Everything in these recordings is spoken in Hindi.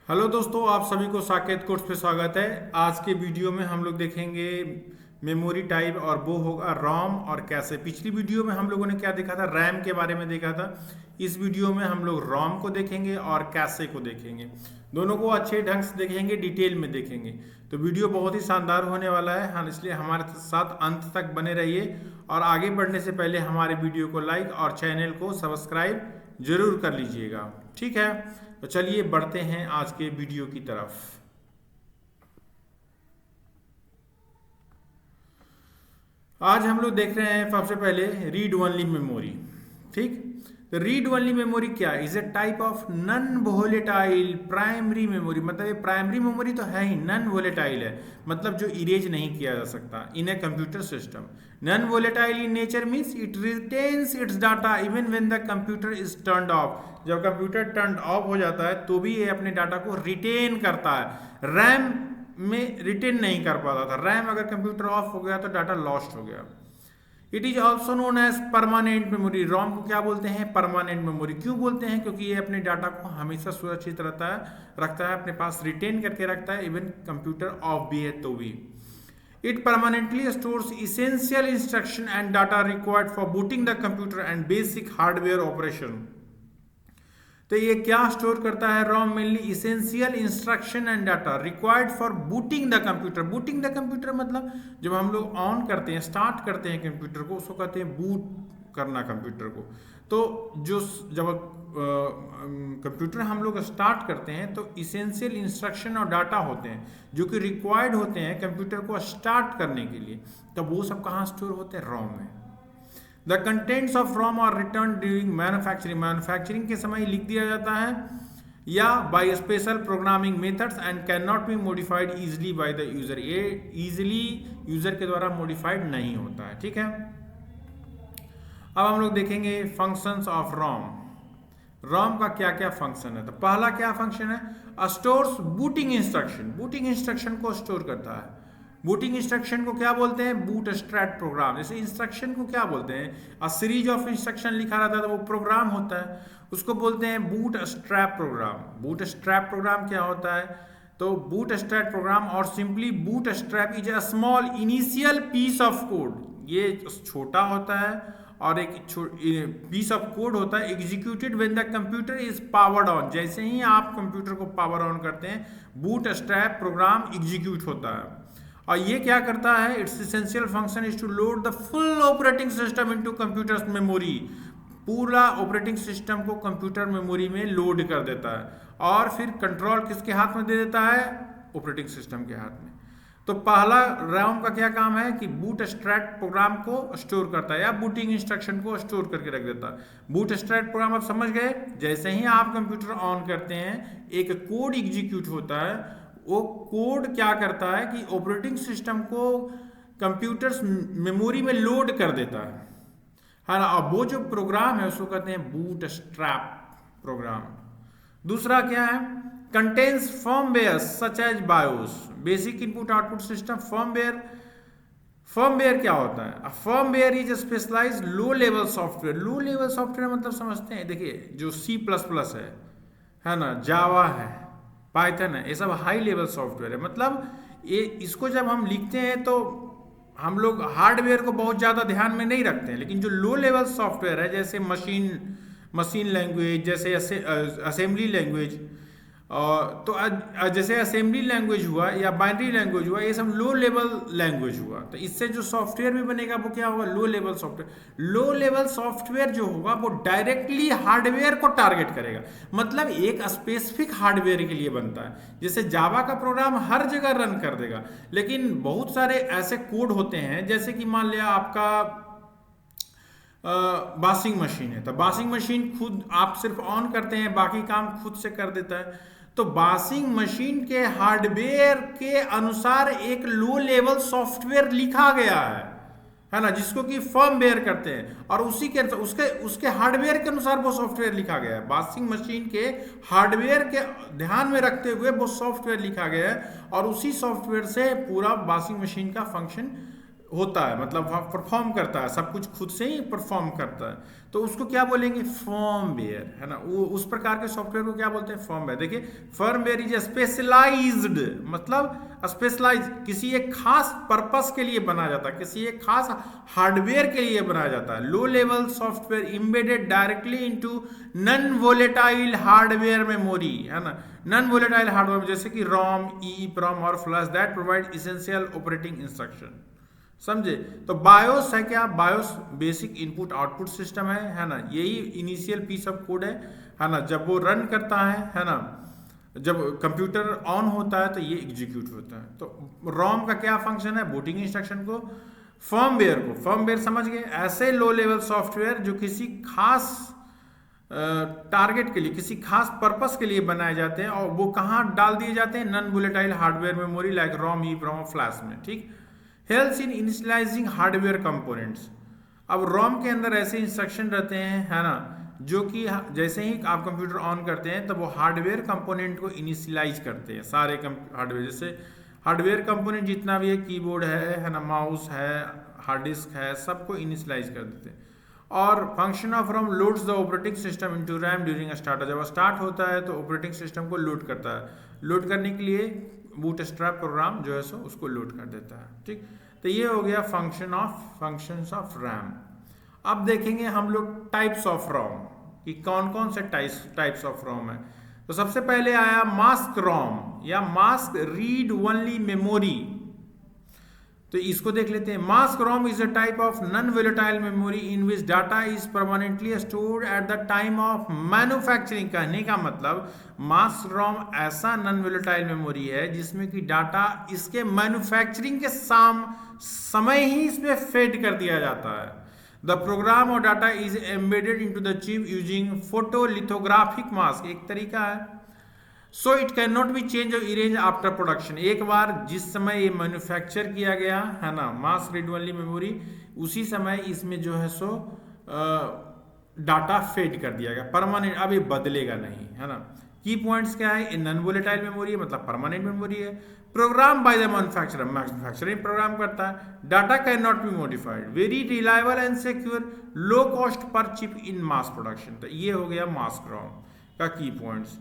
हेलो दोस्तों, आप सभी को साकेत कोर्स पे स्वागत है। आज के वीडियो में हम लोग देखेंगे मेमोरी टाइप और वो होगा रोम और कैसे। पिछली वीडियो में हम लोगों ने क्या देखा था, रैम के बारे में देखा था। इस वीडियो में हम लोग रोम को देखेंगे और कैसे को देखेंगे। दोनों को अच्छे ढंग से देखेंगे, डिटेल में देखेंगे। तो वीडियो बहुत ही शानदार होने वाला है, हाँ, इसलिए हमारे साथ अंत तक बने रहिए। और आगे बढ़ने से पहले हमारे वीडियो को लाइक और चैनल को सब्सक्राइब जरूर कर लीजिएगा, ठीक है। तो चलिए बढ़ते हैं आज के वीडियो की तरफ। आज हम लोग देख रहे हैं सबसे पहले रीड ओनली मेमोरी, ठीक। तो रीड ओनली मेमोरी क्या है? Is a type of non volatile primary memory. मतलब ये प्राइमरी मेमोरी तो है ही, नन वोलेटाइल है, मतलब जो इरेज नहीं किया जा सकता in a computer system. Non volatile in nature means it retains its data even when the computer is turned off. जब कंप्यूटर टर्न ऑफ हो जाता है तो भी ये अपने डाटा को रिटेन करता है। रैम में रिटेन नहीं कर पाता था। रैम अगर कंप्यूटर ऑफ हो गया तो डाटा लॉस्ट हो गया। It is also known as permanent memory. ROM को क्या बोलते हैं? Permanent memory. क्यों बोलते हैं? क्योंकि ये अपने डाटा को हमेशा सुरक्षित रखता है अपने पास, रिटेन करके रखता है, इवन कंप्यूटर ऑफ भी है तो भी। It permanently stores essential instruction and data required for booting the computer and basic hardware operation. तो ये क्या स्टोर करता है? ROM mainly essential instruction and data required for booting the computer. Booting the computer मतलब जब हम लोग ऑन करते हैं, स्टार्ट करते हैं कंप्यूटर को, उसको कहते हैं बूट करना कंप्यूटर को। तो जो जब कंप्यूटर हम लोग स्टार्ट करते हैं तो इसेंशियल इंस्ट्रक्शन और डाटा होते हैं जो कि रिक्वायर्ड होते हैं कंप्यूटर को स्टार्ट करने के लिए। तो वो सब कहाँ स्टोर होते हैं? रोम में। The contents of ROM are return during manufacturing. Manufacturing के समय लिख दिया जाता है या by special programming methods and can not be modified easily by the user. ये इजिली यूजर के द्वारा मॉडिफाइड नहीं होता है, ठीक है। अब हम लोग देखेंगे फंक्शंस ऑफ रोम। रोम का क्या क्या फंक्शन है? तो पहला क्या फंक्शन है? Stores booting instruction. Booting instruction को स्टोर करता है। बूटिंग इंस्ट्रक्शन को क्या बोलते हैं? Boot strap program. जैसे इंस्ट्रक्शन को क्या बोलते हैं? अ सीरीज ऑफ इंस्ट्रक्शन लिखा रहता है तो वो प्रोग्राम होता है, उसको बोलते हैं boot strap program. Boot strap program क्या होता है? तो बूट स्ट्रैप प्रोग्राम और simply boot strap is a small initial piece of code. ये छोटा होता है और एक पीस ऑफ कोड होता है, executed when the computer is powered on. जैसे ही आप कंप्यूटर को पावर ऑन करते हैं बूट स्ट्रैप प्रोग्राम एग्जीक्यूट होता है। और ये क्या करता है? Its essential function is to load the full operating system into computer memory. पूरा ऑपरेटिंग सिस्टम को कंप्यूटर मेमोरी में लोड कर देता है और फिर कंट्रोल किसके हाथ में दे देता है? ऑपरेटिंग सिस्टम के हाथ में। तो पहला रोम का क्या काम है कि बूट स्ट्रैप प्रोग्राम को स्टोर करता है या बूटिंग इंस्ट्रक्शन को स्टोर करके रख देता है। बूट स्ट्रैप प्रोग्राम आप समझ गए? जैसे ही आप कंप्यूटर ऑन करते हैं एक कोड एग्जीक्यूट होता है। वो कोड क्या करता है कि ऑपरेटिंग सिस्टम को कंप्यूटर मेमोरी में लोड कर देता है ना। अब वो जो प्रोग्राम है उसको कहते हैं बूट स्ट्रैप प्रोग्राम। दूसरा क्या है? Contains firmware such as BIOS, basic input output system. Firmware क्या होता है? Firmware is specialised low level software. Low level software मतलब समझते हैं, देखिए जो C++ है ना, जावा है, पाइथन है, ये सब हाई लेवल सॉफ्टवेयर है। मतलब ये इसको जब हम लिखते हैं तो हम लोग हार्डवेयर को बहुत ज़्यादा ध्यान में नहीं रखते हैं, लेकिन जो लो लेवल सॉफ्टवेयर है जैसे मशीन लैंग्वेज, जैसे असेंबली लैंग्वेज, तो जैसे असेंबली लैंग्वेज हुआ या बाइनरी लैंग्वेज हुआ, ये सब लो लेवल लैंग्वेज हुआ। तो इससे जो सॉफ्टवेयर भी बनेगा वो क्या होगा? लो level software. Low level software जो होगा वो डायरेक्टली हार्डवेयर को टारगेट करेगा, मतलब एक स्पेसिफिक हार्डवेयर के लिए बनता है। जैसे जावा का प्रोग्राम हर जगह रन कर देगा, लेकिन बहुत सारे ऐसे कोड होते हैं, जैसे कि मान लिया आपका वॉशिंग मशीन है, तो वॉशिंग मशीन खुद आप सिर्फ ऑन करते हैं, बाकी काम खुद से कर देता है। तो वॉशिंग मशीन के हार्डवेयर के अनुसार एक लो लेवल सॉफ्टवेयर लिखा गया है ना, जिसको कि फर्मवेयर करते हैं, और उसी के उसके हार्डवेयर के अनुसार वो सॉफ्टवेयर लिखा गया है। वॉशिंग मशीन के हार्डवेयर के ध्यान में रखते हुए वो सॉफ्टवेयर लिखा गया है और उसी सॉफ्टवेयर से पूरा वॉशिंग मशीन का फंक्शन होता है, मतलब परफॉर्म करता है, सब कुछ खुद से ही परफॉर्म करता है, तो उसको क्या बोलेंगे, फर्मवेयर, है ना। वो उस प्रकार के सॉफ्टवेयर को क्या बोलते हैं, फर्मवेयर। देखिए फर्मवेयर इज स्पेशलाइज्ड, मतलब स्पेशलाइज किसी एक खास पर्पस के लिए बनाया जाता है, किसी एक खास हार्डवेयर के लिए बनाया जाता है। लो level software embedded directly into non volatile hardware memory, है ना। नॉन वोलेटाइल हार्डवेयर जैसे कि रोम, EEPROM और flash that provide essential operating instruction, समझे। तो बायोस है क्या, BIOS basic input output system है ना। यही इनिशियल पीस ऑफ कोड है ना। जब वो रन करता है ना, जब कंप्यूटर ऑन होता है तो ये एग्जीक्यूट होता है। तो रोम का क्या फंक्शन है, बूटिंग इंस्ट्रक्शन को। फर्मवेयर समझ गए, ऐसे लो लेवल सॉफ्टवेयर जो किसी खास टारगेट के लिए, किसी खास पर्पस के लिए बनाए जाते हैं, और वो कहाँ डाल दिए जाते हैं, non volatile hardware memory like ROM, EEPROM, flash में, ठीक। Helps in initialising hardware components. अब रोम के अंदर ऐसे इंस्ट्रक्शन रहते हैं, है ना, जो कि जैसे ही आप कंप्यूटर ऑन करते हैं तो वो हार्डवेयर कंपोनेंट को इनिशियलाइज करते हैं, सारे हार्डवेयर, जैसे हार्डवेयर कंपोनेंट जितना भी है, कीबोर्ड है ना, माउस है, हार्ड डिस्क है, सबको इनिशियलाइज कर देते हैं। और function of ROM loads the operating system into RAM during start. जब स्टार्ट होता है तो ऑपरेटिंग सिस्टम को लोड करता है, लोड करने के लिए बूटस्ट्रैप प्रोग्राम जो है सो उसको लोड कर देता है, ठीक। तो ये हो गया फंक्शंस ऑफ रैम। अब देखेंगे हम लोग टाइप्स ऑफ रोम कि कौन कौन से टाइप्स ऑफ रोम है। तो सबसे पहले आया मास्क रोम या मास्क रीड ओनली मेमोरी। तो इसको देख लेते हैं। Mask ROM is a type of non volatile memory in which data is permanently stored at the time of manufacturing. कहने का मतलब मास्क रोम ऐसा नॉन वोलेटाइल मेमोरी है जिसमें कि डाटा इसके मैन्युफैक्चरिंग के समय ही इसमें फेड कर दिया जाता है। द प्रोग्राम और data is embedded into the chip using photolithographic mask, एक तरीका है। So it can not be change और इरेंज आफ्टर प्रोडक्शन। एक बार जिस समय ये मैन्युफैक्चर किया गया है ना, मास रीड ओनली मेमोरी, उसी समय इसमें जो है सो डाटा फेड कर दिया गया परमानेंट, अब ये बदलेगा नहीं, है ना। की पॉइंट्स क्या है, ये नॉन वोलेटाइल मेमोरी है, मतलब परमानेंट मेमोरी है। Program by the manufacturer, manufacturing program करता है। Data can not be modified, very reliable and secure, low cost per chip in mass production. तो ये हो गया मास्क रोम का की पॉइंट्स।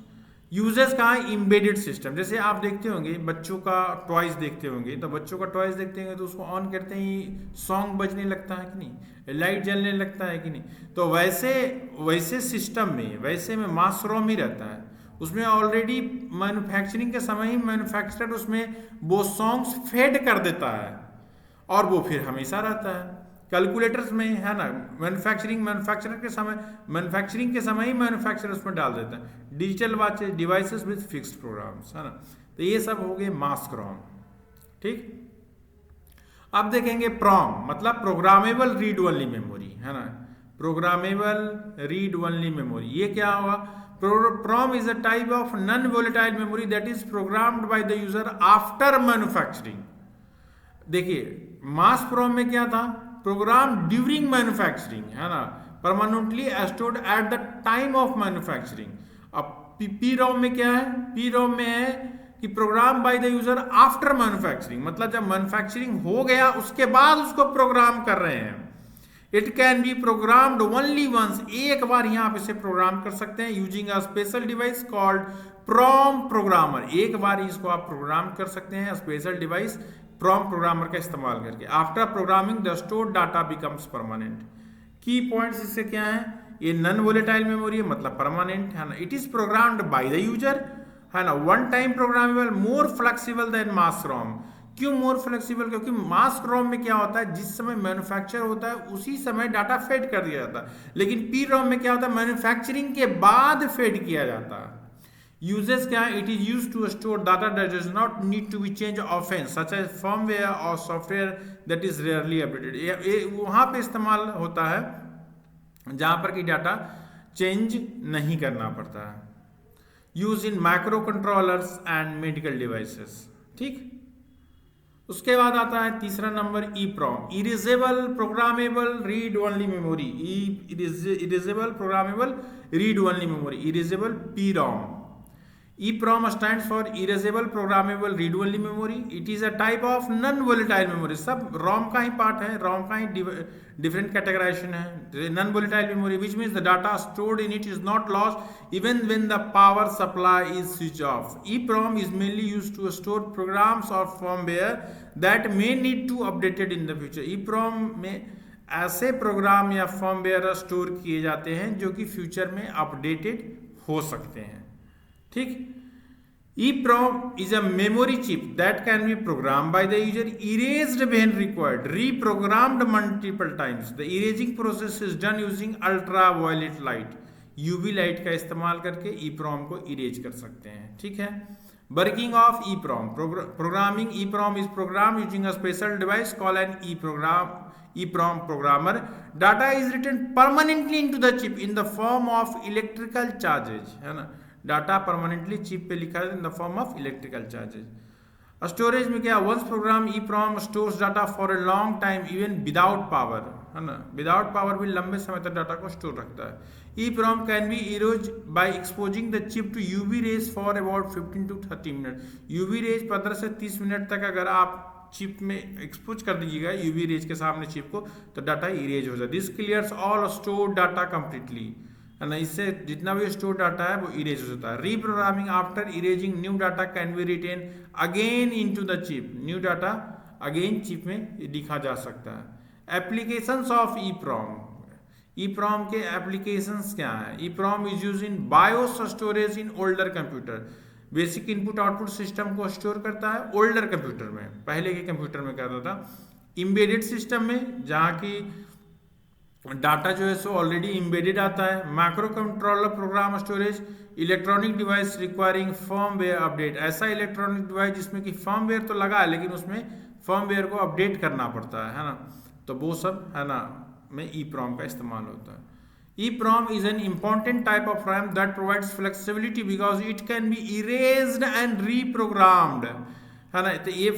यूजेस कहाँ है, इम्बेडेड सिस्टम। जैसे आप देखते होंगे बच्चों का टॉयज देखते होंगे, तो बच्चों का टॉयज देखते होंगे तो उसको ऑन करते ही सॉन्ग बजने लगता है कि नहीं, लाइट जलने लगता है कि नहीं। तो वैसे सिस्टम में, वैसे में मास्क रोम ही रहता है, उसमें ऑलरेडी मैन्युफैक्चरिंग के समय ही मैन्युफैक्चरर उसमें वो सॉन्ग्स फेड कर देता है और वो फिर हमेशा रहता है। कैलकुलेटर्स में, है ना, मैन्युफैक्चरिंग के समय ही मैन्युफैक्चरर उसमें डाल देता है। Digital watches, devices with fixed programs, है ना। तो ये सब हो गए मास्क रोम, ठीक। अब देखेंगे प्रॉम, मतलब प्रोग्रामेबल रीड ओनली मेमोरी, है ना। प्रोग्रामेबल रीड ओनली मेमोरी, ये क्या हुआ, PROM is a type of non-volatile memory that is programmed by the user after manufacturing। देखिए मास PROM में क्या था, प्रोग्राम ड्यूरिंग मैन्युफैक्चरिंग, है ना, permanently stored at the time of manufacturing. अब PROM में क्या है, PROM में है कि program by the user after manufacturing, मतलब जब मैन्युफैक्चरिंग हो गया उसके बाद उसको प्रोग्राम कर रहे हैं। It can be programmed only once, एक बार यहाँ पे इसे प्रोग्राम कर सकते हैं, using a special device called PROM programmer. एक बार इसको आप प्रोग्राम कर सकते हैं स्पेशल डिवाइस PROM प्रोग्रामर का इस्तेमाल करके। After programming the stored data becomes permanent. की पॉइंट्स इससे क्या है, ये नॉन वोलेटाइल मेमोरी है, मतलब परमानेंट, है ना। It is programmed by the user, है ना, one time programmable, more flexible than mask ROM. क्यों मोर फ्लेक्सिबल, क्योंकि मास्क रोम में क्या होता है, जिस समय मैन्युफैक्चर होता है उसी समय डाटा फेड कर दिया जाता है, लेकिन PROM में क्या होता है, मैन्युफैक्चरिंग के बाद फेड किया जाता है। यूजेस क्या है, it is used to store data that does not need to be change often, such as firmware और software that is rarely updated. वहां पे इस्तेमाल होता है जहां पर कि डाटा चेंज नहीं करना पड़ता है। Use in micro controllers and medical devices, ठीक। उसके बाद आता है तीसरा number EEPROM, erasable programmable read only memory. Erasable programmable read only memory, erasable PROM। EEPROM stands for Erasable Programmable Read-Only Memory. It is a type of non-volatile memory. सब ROM का ही पार्ट है, ROM का ही different categorization है. Non-volatile memory, which means the data stored in it is not lost even when the power supply is switched off. EEPROM is mainly used to store programs or firmware that may need to updated in the future. EEPROM में ऐसे प्रोग्राम या फर्मवेयर स्टोर किए जाते हैं जो कि फ्यूचर में अपडेटेड हो सकते हैं. ठीक. EEPROM is a memory chip that can be programmed by the user, erased when required, reprogrammed multiple times. The erasing process is done using ultraviolet light. UV light का इस्तेमाल करके EEPROM को इरेज कर सकते हैं. ठीक है. Working of EEPROM. Programming EEPROM is programmed using a special device called an EEPROM programmer. Data is written permanently into the chip in the form of electrical charges. है ना. डाटा परमानेंटली चिप पे लिखा है in the form of electrical charges. Storage में क्या, once program EEPROM stores data for a long time even without power. है ना. विदाउट पावर भी लंबे समय तक डाटा को स्टोर रखता है. EEPROM can be erased by exposing the chip to UV rays for about 15 to 30 minute. UV rays 15 से 30 मिनट तक अगर आप चिप में एक्सपोज कर दीजिएगा UV रेज के सामने चिप को, तो डाटा इरेज हो जाए. This clears all store data completely. है ना. इससे जितना भी स्टोर डाटा है वो इरेज हो जाता है. Reprogramming after erasing new data can be written again into the chip. New data again chip में लिखा जा सकता है. Applications of EEPROM. EEPROM के एप्लीकेशंस क्या है. EEPROM is use in BIOS storage in older computer. Basic input output system को स्टोर करता है ओल्डर कंप्यूटर में, पहले के कंप्यूटर में करता था. एम्बेडेड सिस्टम में जहाँ की डाटा जो है सो ऑलरेडी एम्बेडेड आता है. Micro controller program storage. Electronic device requiring firmware update. ऐसा इलेक्ट्रॉनिक डिवाइस जिसमें कि फर्मवेयर तो लगा है लेकिन उसमें फर्मवेयर को अपडेट करना पड़ता है ना. तो वो सब है ना में EEPROM का इस्तेमाल होता है. EEPROM is an important type of RAM that provides flexibility because it can be erased and reprogrammed. है ना. तो ये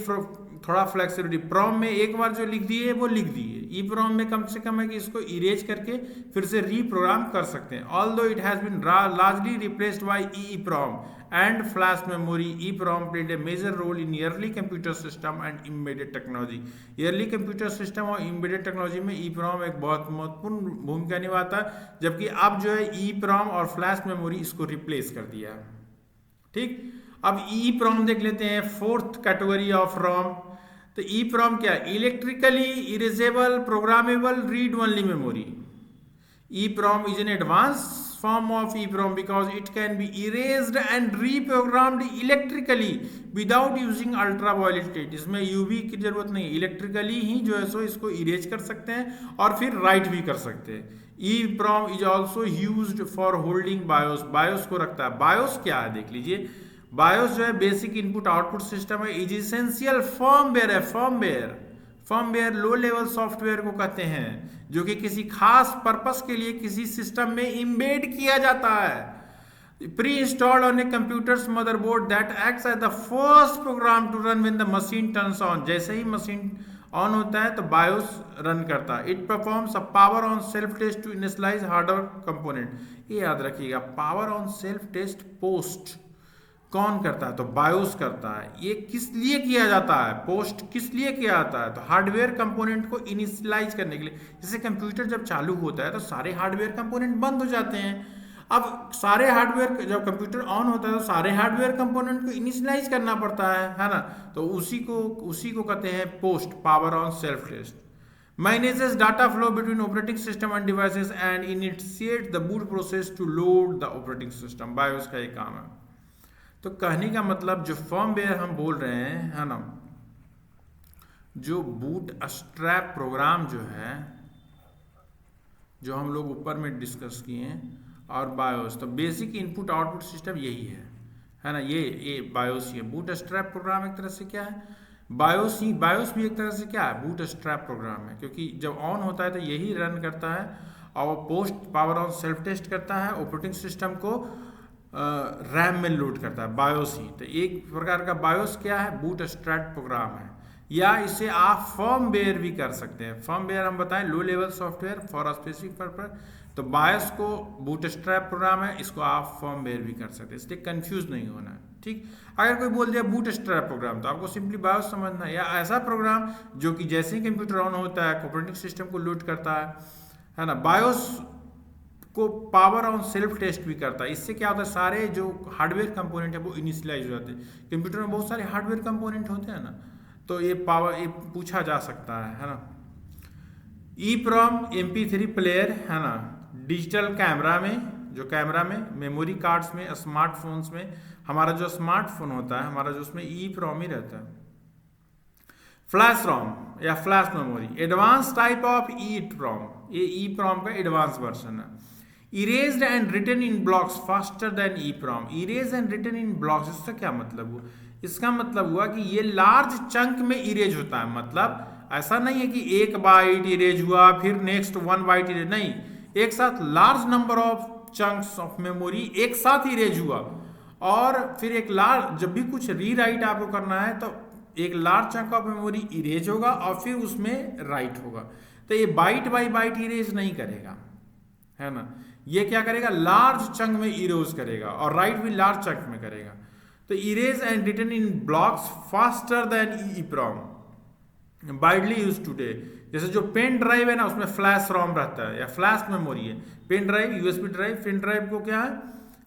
थोड़ा फ्लेक्सिबिलिटी. PROM में एक बार जो लिख दिए वो लिख दिए. EEPROM में कम से कम है कि इसको इरेज करके फिर से रीप्रोग्राम कर सकते हैं. Although it has been largely replaced by EEPROM and flash memory, EEPROM played a major role in early computer system and embedded technology. early computer system और embedded technology में EEPROM एक बहुत महत्वपूर्ण भूमिका निभाता है, जबकि अब जो है EEPROM और फ्लैश मेमोरी इसको रिप्लेस कर दिया. ठीक. अब EEPROM देख लेते हैं, फोर्थ कैटेगरी ऑफ ROM. तो EEPROM क्या है. Electrically erasable programmable read only memory. EEPROM is an advanced form of EEPROM because it can be erased and reprogrammed electrically without using ultraviolet light. इसमें UV की जरूरत नहीं, इलेक्ट्रिकली ही जो है सो इसको इरेज कर सकते हैं और फिर राइट भी कर सकते हैं. EEPROM is also used for holding BIOS. BIOS को रखता है. BIOS क्या है देख लीजिए. BIOS जो है बेसिक इनपुट आउटपुट सिस्टम है. इज इसेंशियल फर्मवेयर है. फर्मवेयर लो लेवल सॉफ्टवेयर को कहते हैं जो कि किसी खास पर्पस के लिए किसी सिस्टम में इम्बेड किया जाता है. Pre installed on a computer's motherboard that acts as the first program to run when the machine turns on. जैसे ही मशीन ऑन होता है तो BIOS रन करता है. It performs a power on self test to initialise hardware component. ये याद रखिएगा, power on self test POST कौन करता है, तो BIOS करता है. ये किस लिए किया जाता है, पोस्ट किस लिए किया जाता है, तो हार्डवेयर कंपोनेंट को इनिशियलाइज करने के लिए. जैसे कंप्यूटर जब चालू होता है तो सारे हार्डवेयर कंपोनेंट बंद हो जाते हैं. अब सारे हार्डवेयर जब कंप्यूटर ऑन होता है तो सारे हार्डवेयर कंपोनेंट को इनिशियलाइज करना पड़ता है ना. तो उसी को कहते हैं POST, power on self test. Manages data flow between operating system and devices and initiate the boot process to load the operating system. BIOS का एक काम है. तो कहने का मतलब जो फर्मवेयर हम बोल रहे हैं है ना, जो बूट स्ट्रैप प्रोग्राम जो है जो हम लोग ऊपर में डिस्कस किए हैं, और BIOS, तो बेसिक इनपुट आउटपुट सिस्टम यही है ना. ये BIOS ही है. बूट स्ट्रैप प्रोग्राम एक तरह से क्या है, BIOS भी एक तरह से क्या है, बूट स्ट्रैप प्रोग्राम है. क्योंकि जब ऑन होता है तो यही रन करता है और POST power on self test करता है, ऑपरेटिंग सिस्टम को रैम में लोड करता है. BIOS ही. तो एक प्रकार का BIOS क्या है, बूट स्ट्रैप प्रोग्राम है. या इसे आप फर्मवेयर भी कर सकते हैं. फर्मवेयर हम बताएं लो level software for a specific purpose. तो बायोस को बूटस्ट्रैप प्रोग्राम है, इसको आप फर्मवेयर भी कर सकते हैं, इसलिए कंफ्यूज नहीं होना है। ठीक, अगर कोई बोल दिया बूटस्ट्रैप प्रोग्राम तो आपको सिंपली बायोस समझना है, या ऐसा प्रोग्राम जो कि जैसे ही कंप्यूटर ऑन होता है ऑपरेटिंग सिस्टम को लोड करता है ना। बायोस को पावर ऑन सेल्फ टेस्ट भी करता है। इससे क्या होता है, सारे जो हार्डवेयर कंपोनेंट है वो इनिशियलाइज हो जाते हैं। कंप्यूटर में बहुत सारे हार्डवेयर कंपोनेंट होते हैं ना, तो ये पावर ये पूछा जा सकता है ना। EEPROM MP3 प्लेयर है ना, डिजिटल कैमरा में, जो कैमरा में, मेमोरी कार्ड्स में, स्मार्टफोन्स में, हमारा जो स्मार्टफोन होता है हमारा जो उसमें EEPROM ही रहता है। फ्लैश रोम या flash memory, advance type of EEPROM, ये EEPROM का एडवांस वर्जन है। Erased and written in blocks faster than EEPROM। Erase and written in blocks, इसका क्या मतलब हुआ? इसका मतलब हुआ कि ये लार्ज चंक में इरेज होता है। मतलब ऐसा नहीं है कि एक बाइट इरेज हुआ फिर नेक्स्ट 1 बाइट इरेज, नहीं, एक साथ large number of chunks of memory एक साथ इरेज हुआ, और फिर एक लार्ज, जब भी कुछ रीराइट आपको करना है तो एक large chunk of memory erase होगा और फिर उसमें राइट होगा। तो ये बाइट बाई बाइट इरेज नहीं करेगा, है ना, ये क्या करेगा, लार्ज चंक में इरेज करेगा और राइट भी लार्ज चंक में करेगा। तो erase and written in blocks faster than EEPROM widely use today. जैसे जो पेन ड्राइव है ना उसमें फ्लैश रोम रहता है या फ्लैश मेमोरी है। Pen drive, USB drive, pen drive को क्या है,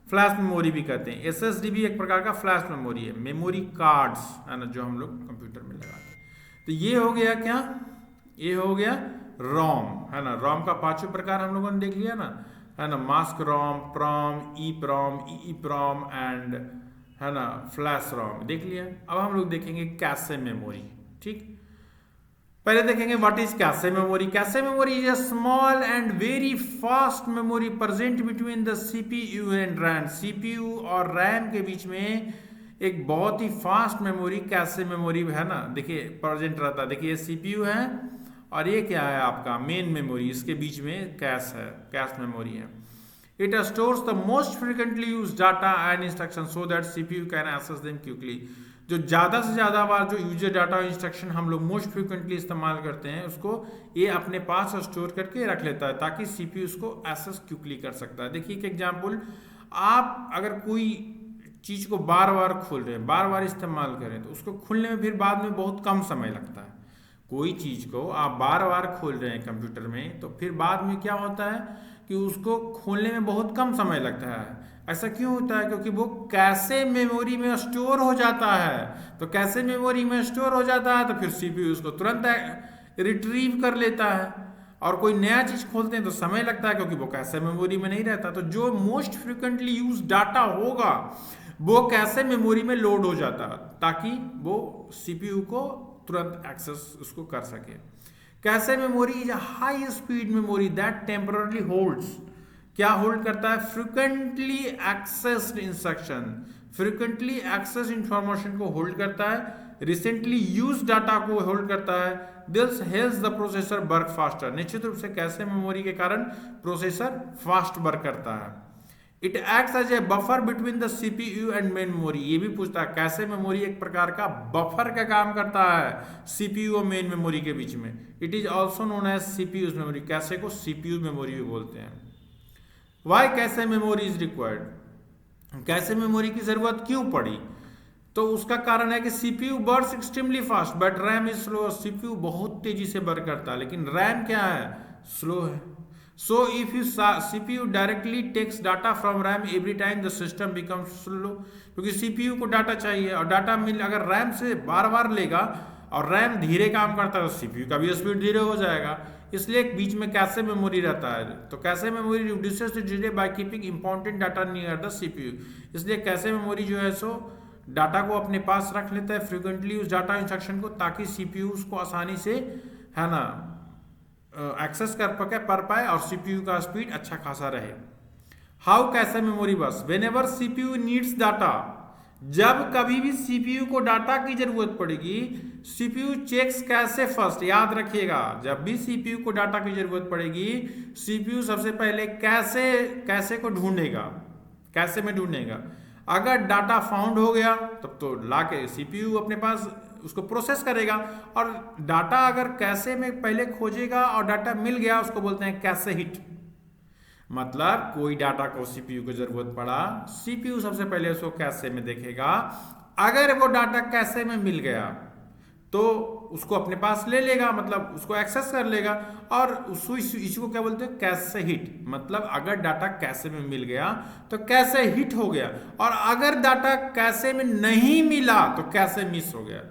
फ्लैश मेमोरी भी कहते हैं। SSD भी एक प्रकार का फ्लैश मेमोरी है। मेमोरी कार्ड्स है ना जो हम लोग कंप्यूटर में लगाते हैं। तो ये हो गया क्या, ये हो गया रोम, है ना। रोम का 5 प्रकार हम लोगों ने देख लिया ना, है ना, mask ROM, PROM, EEPROM and, है ना, फ्लैश रोम देख लिया। अब हम लोग देखेंगे कैशे मेमोरी। ठीक, पहले देखेंगे what is cache memory. Cache memory is a small and very fast memory present between the CPU and RAM. CPU और रैम के बीच में एक बहुत ही फास्ट मेमोरी कैशे मेमोरी है ना, देखिए प्रेजेंट रहता है। देखिए CPU है और ये क्या है आपका मेन मेमोरी, इसके बीच में कैश है, कैश मेमोरी है। It stores the most frequently used data and instruction so that CPU can access them quickly. जो ज़्यादा से ज़्यादा बार जो यूजर डाटा और इंस्ट्रक्शन हम लोग मोस्ट फ्रिक्वेंटली इस्तेमाल करते हैं उसको ये अपने पास स्टोर करके रख लेता है ताकि CPU उसको एक्सेस क्विकली कर सकता है। देखिए एक एग्जांपल, आप अगर कोई चीज़ को बार बार खोल रहे हैं, बार बार इस्तेमाल करें तो उसको खुलने में फिर बाद में बहुत कम समय लगता है। कोई चीज़ को आप बार बार खोल रहे हैं कंप्यूटर में तो फिर बाद में क्या होता है कि उसको खोलने में बहुत कम समय लगता है। ऐसा क्यों होता है? क्योंकि वो कैशे मेमोरी में स्टोर हो जाता है। तो कैशे मेमोरी में स्टोर हो जाता है तो फिर CPU उसको तुरंत रिट्रीव कर लेता है, और कोई नया चीज़ खोलते हैं तो समय लगता है क्योंकि वो कैशे मेमोरी में नहीं रहता। तो जो मोस्ट फ्रिक्वेंटली यूज डाटा होगा वो कैशे मेमोरी में लोड हो जाता है ताकि वो CPU को तुरंत एक्सेस उसको कर सके। Cache memory is a high speed memory that temporary holds, क्या होल्ड करता है? Frequently accessed instruction, frequently access information को होल्ड करता है। रिसेंटली यूज डाटा को होल्ड करता है। This helps the processor work faster. निश्चित रूप से कैशे मेमोरी के कारण प्रोसेसर फास्ट वर्क करता है। It acts as a buffer between the CPU and main memory. ये भी पूछता है, कैशे मेमोरी एक प्रकार का बफर का काम करता है CPU और मेन मेमोरी के बीच में। It is also known as CPU memory. Cache को CPU मेमोरी भी बोलते हैं। Why cache memory is required, cache memory की जरूरत क्यों पड़ी? तो उसका कारण है कि CPU burst extremely fast but RAM is slow. CPU बहुत तेजी से वर्क करता है लेकिन रैम क्या है? स्लो है। So if you CPU directly takes data from RAM every time the system becomes slow, क्योंकि CPU को डाटा चाहिए और डाटा अगर रैम से बार बार लेगा और रैम धीरे काम करता है तो CPU का भी स्पीड धीरे हो जाएगा। इसलिए बीच में कैशे मेमोरी रहता है। तो cache memory reduces the delay by keeping important data near the CPU। इसलिए कैशे मेमोरी जो है सो डाटा को अपने पास रख लेता है, फ्रिक्वेंटली उस डाटा इंस्ट्रक्शन को, ताकि CPU उसको आसानी से, है ना, एक्सेस कर पाए और CPU का स्पीड अच्छा खासा रहे। हाउ कैशे मेमोरी बस, when ever CPU needs data, जब कभी भी CPU को डाटा की जरूरत पड़ेगी CPU चेक्स कैशे फर्स्ट। याद रखिएगा, जब भी CPU को डाटा की जरूरत पड़ेगी CPU सबसे पहले कैशे को ढूंढेगा, कैशे में ढूंढेगा। अगर डाटा फाउंड हो गया तब तो लाके CPU अपने पास उसको प्रोसेस करेगा, और डाटा अगर कैशे में पहले खोजेगा और डाटा मिल गया उसको बोलते हैं कैशे हिट। मतलब कोई डाटा को सीपीयू को जरूरत पड़ा, सीपीयू सबसे पहले उसको कैशे में देखेगा, अगर वो डाटा कैशे में मिल गया तो उसको अपने पास ले लेगा, मतलब उसको एक्सेस कर लेगा। और इसी को क्या बोलते हैं, कैशे हिट। मतलब अगर डाटा कैशे में मिल गया तो कैशे हिट हो गया, और अगर डाटा कैशे में नहीं मिला तो कैशे मिस हो गया।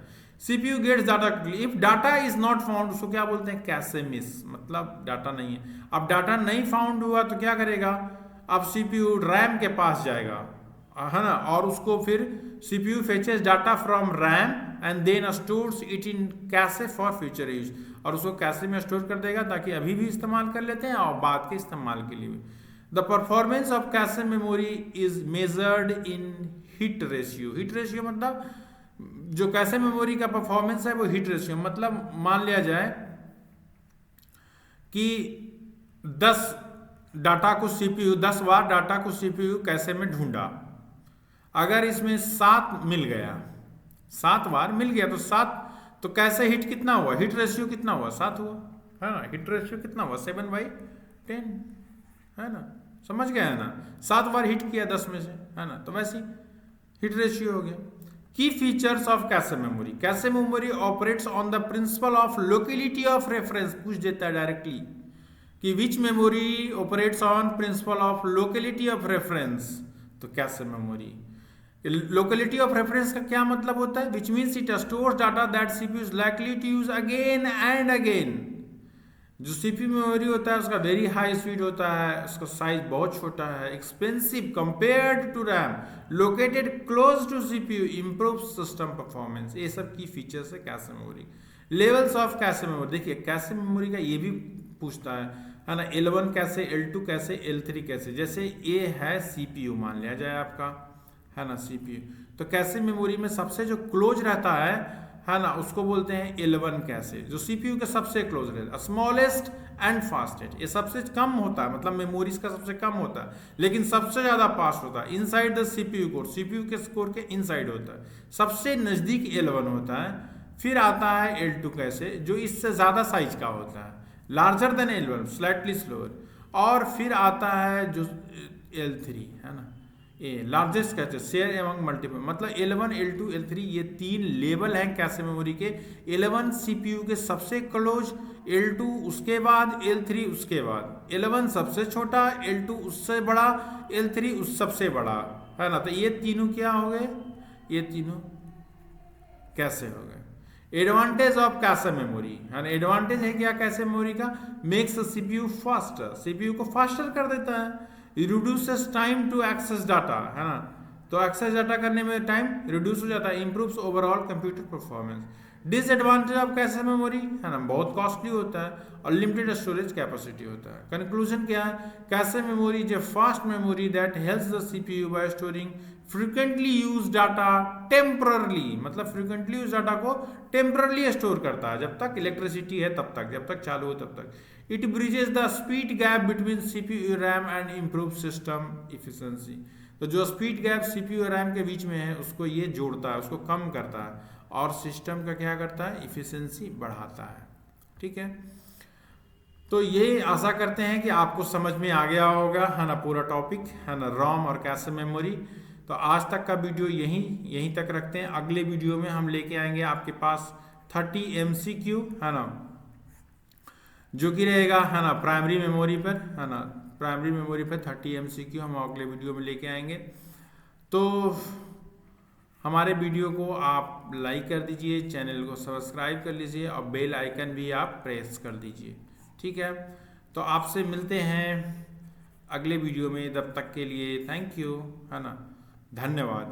CPU gets data quickly if data is not found, उसको क्या बोलते हैं, कैशे मिस, मतलब डाटा नहीं है। अब डाटा नहीं फाउंड हुआ तो क्या करेगा, अब सीपीयू रैम के पास जाएगा, है ना, और उसको फिर CPU fetches data from RAM and then stores it in cache for future use, और उसको कैशे में स्टोर कर देगा ताकि अभी भी इस्तेमाल कर लेते हैं और बाद के इस्तेमाल के लिए भी। The performance of cache memory is measured in heat ratio. Hit ratio मतलब जो कैशे मेमोरी का परफॉर्मेंस है वो हिट रेशियो, मतलब मान लिया जाए कि 10 डाटा को सीपीयू 10 बार डाटा को सीपीयू कैशे में ढूंढा, अगर इसमें 7 मिल गया, 7 बार मिल गया तो 7, तो कैशे हिट कितना हुआ, हिट रेशियो कितना हुआ, 7 हुआ, है ना। हिट रेशियो कितना हुआ, 7/10, है ना, समझ गए है ना, 7 बार हिट किया 10 में से, है ना, तो वैसे हिट रेशियो हो गया। Key features of cache memory, cache memory operates on the principle of locality of reference, पूछ देता है डायरेक्टली कि which memory operates on principle of locality of reference, तो cache memory. Locality of reference का क्या मतलब होता है, which means it stores data that CPU is likely to use again and again. जो सीपीयू मेमोरी होता है उसका वेरी हाई स्पीड होता है, उसका साइज बहुत छोटा है, expensive compared to RAM, located close to CPU, improve system performance. ये सब की फीचर्स है cache memory. Levels of cache memory, देखिए कैशे मेमोरी का ये भी पूछता है ना, L1 कैसे, L2 कैसे, L3 कैसे। जैसे ये है सीपीयू मान लिया जाए आपका, है ना, सीपीयू, तो कैशे मेमोरी में सबसे जो क्लोज रहता है ना, उसको बोलते हैं L1 कैशे, जो सीपीयू के सबसे क्लोज रहता है, स्मॉलेस्ट एंड फास्टेस्ट। ये सबसे कम होता है, मतलब मेमोरीज का सबसे कम होता है, लेकिन सबसे ज्यादा फास्ट होता है। Inside the CPU core, CPU के कोर के इनसाइड होता है, सबसे नजदीक L1 होता है। फिर आता है L2 कैशे, जो इससे ज्यादा साइज का होता है, larger than L1, slightly slower. और फिर आता है जो L3, है ना, ये largest cache, share among multiple, मतलब L1, L2, L3 ये 3 लेवल हैं कैशे मेमोरी के। L1 सीपीयू के सबसे क्लोज, L2 उसके बाद, L3 उसके बाद। L1 सबसे छोटा, L2 उससे बड़ा, L3 उस सबसे बड़ा, है ना। तो ये तीनों क्या हो गए, ये तीनों कैसे हो गए। एडवांटेज ऑफ कैशे मेमोरी, है ना, एडवांटेज है क्या कैशे मेमोरी का, मेक्स सीपीयू फास्टर, सीपीयू को फास्टर कर देता है, reduces time to access data, है ना, तो एक्सेस डाटा करने में टाइम रिड्यूस हो जाता है, improves overall computer performance. Disadvantage of cache memory, है ना, बहुत कॉस्टली होता है और लिमिटेड स्टोरेज कैपेसिटी होता है। कंक्लूजन क्या है, cache memory is a fast memory that helps the CPU bye storing frequently use data temporarily, मतलब फ्रीक्वेंटली यूज डाटा को टेम्पररली स्टोर करता है, जब तक इलेक्ट्रिसिटी है तब तक, जब तक चालू हो तब तक। It bridges the speed gap between CPU RAM and improve system efficiency, तो जो स्पीड गैप सीपीयू रैम के बीच में है उसको ये जोड़ता है, उसको कम करता है, और सिस्टम का क्या करता है, इफिशिएंसी बढ़ाता है। ठीक है, तो ये आशा करते हैं कि आपको समझ में आ गया होगा, है ना, पूरा टॉपिक, है ना, रॉम और कैशे मेमोरी। तो आज तक का वीडियो यहीं तक रखते हैं। अगले वीडियो में हम लेके आएंगे आपके पास 30 MCQ, है ना, जो कि रहेगा, है ना, प्राइमरी मेमोरी पर, है ना, प्राइमरी मेमोरी पर 30 MCQ हम अगले वीडियो में लेके आएंगे। तो हमारे वीडियो को आप लाइक कर दीजिए, चैनल को सब्सक्राइब कर लीजिए और बेल आइकन भी आप प्रेस कर दीजिए। ठीक है, तो आपसे मिलते हैं अगले वीडियो में, तब तक के लिए थैंक यू, है ना, धन्यवाद।